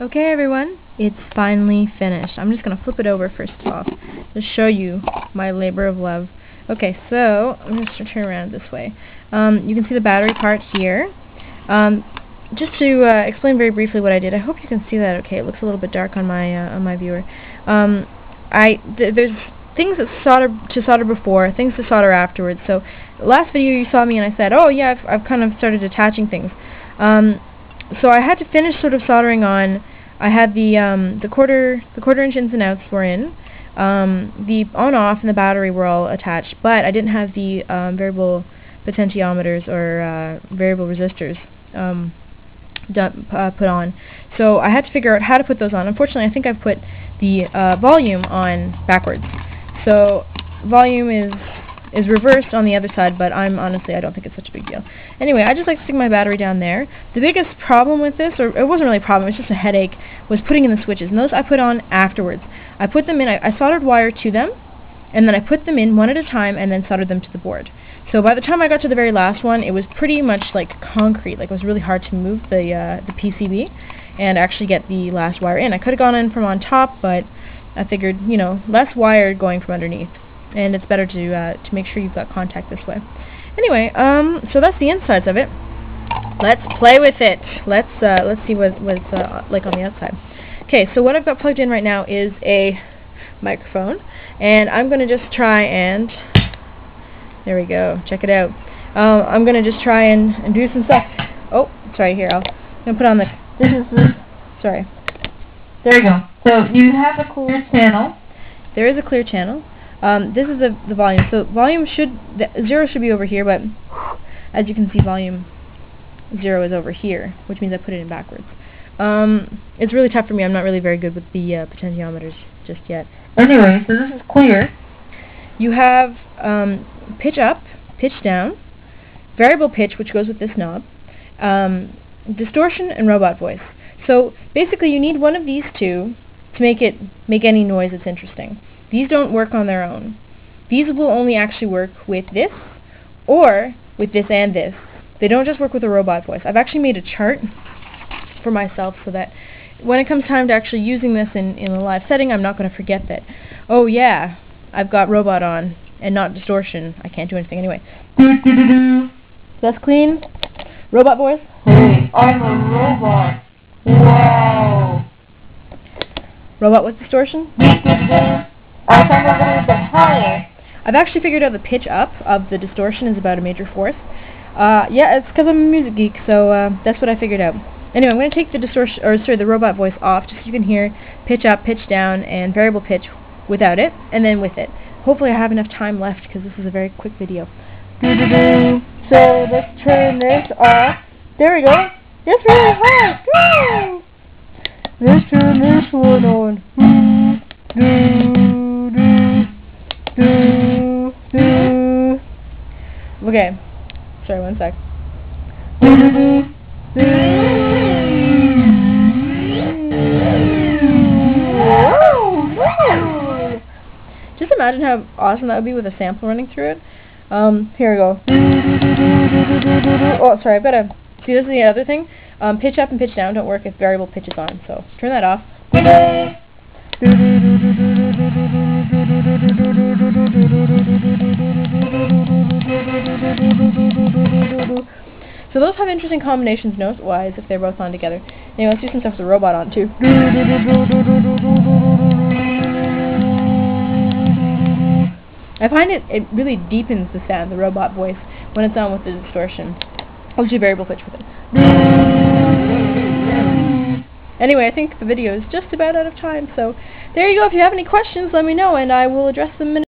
Okay everyone, it's finally finished. I'm just going to flip it over first off to show you my labor of love. Okay, so I'm just going to turn around this way. You can see the battery part here. Just to explain very briefly what I did, I hope you can see that okay. It looks a little bit dark on my viewer. There's things that solder before, things to solder afterwards. So last video you saw me and I said, oh yeah, I've kind of started attaching things. So I had to finish sort of soldering on. I had the quarter-inch ins and outs were in. The on-off and the battery were all attached, but I didn't have the variable potentiometers or variable resistors put on. So I had to figure out how to put those on. Unfortunately, I think I've put the volume on backwards. So volume is reversed on the other side, but honestly I don't think it's such a big deal. Anyway, I just like to stick my battery down there. The biggest problem with this, or it wasn't really a problem, it was just a headache, was putting in the switches. And those I put on afterwards. I put them in, I soldered wire to them, and then I put them in one at a time and then soldered them to the board. So by the time I got to the very last one, it was pretty much like concrete. Like it was really hard to move the PCB and actually get the last wire in. I could have gone in from on top, but I figured, you know, less wire going from underneath. And it's better to make sure you've got contact this way. Anyway, so that's the insides of it. Let's play with it. Let's see what it's like on the outside. Okay, so what I've got plugged in right now is a microphone, and I'm going to just try and there we go. Check it out. I'm going to just try and do some stuff. Oh, sorry. Here, I'm going to put on the. This is the. Sorry. There you go. So you have a clear channel. There is a clear channel. This is the volume. So volume zero should be over here, but as you can see, volume 0 is over here, which means I put it in backwards. It's really tough for me. I'm not really very good with the potentiometers just yet. Anyway, so this is clear. You have pitch up, pitch down, variable pitch, which goes with this knob, distortion, and robot voice. So basically, you need one of these two to make any noise that's interesting. These don't work on their own. These will only actually work with this, or with this and this. They don't just work with a robot voice. I've actually made a chart for myself so that when it comes time to actually using this in a live setting, I'm not going to forget that, oh yeah, I've got robot on and not distortion. I can't do anything anyway. That's clean. Robot voice. Hey, I'm a robot. Wow. Robot with distortion. I found a little bit higher. I've actually figured out the pitch up of the distortion is about a major fourth. Yeah, it's because I'm a music geek, so that's what I figured out. Anyway, I'm going to take the robot voice off just so you can hear pitch up, pitch down, and variable pitch without it, and then with it. Hopefully I have enough time left because this is a very quick video. So let's turn this off. There we go. It's really hot. Go! Let's turn this one on. Okay. Sorry, one sec. Just imagine how awesome that would be with a sample running through it. Here we go. Oh, sorry, I've got to... See, this is the other thing. Pitch up and pitch down don't work if variable pitch is on, so turn that off. So those have interesting combinations note-wise if they're both on together. Anyway, let's do some stuff with the robot on too. I find it really deepens the sound, the robot voice, when it's on with the distortion. I'll do variable pitch with it. Anyway, I think the video is just about out of time, so there you go. If you have any questions, let me know, and I will address them in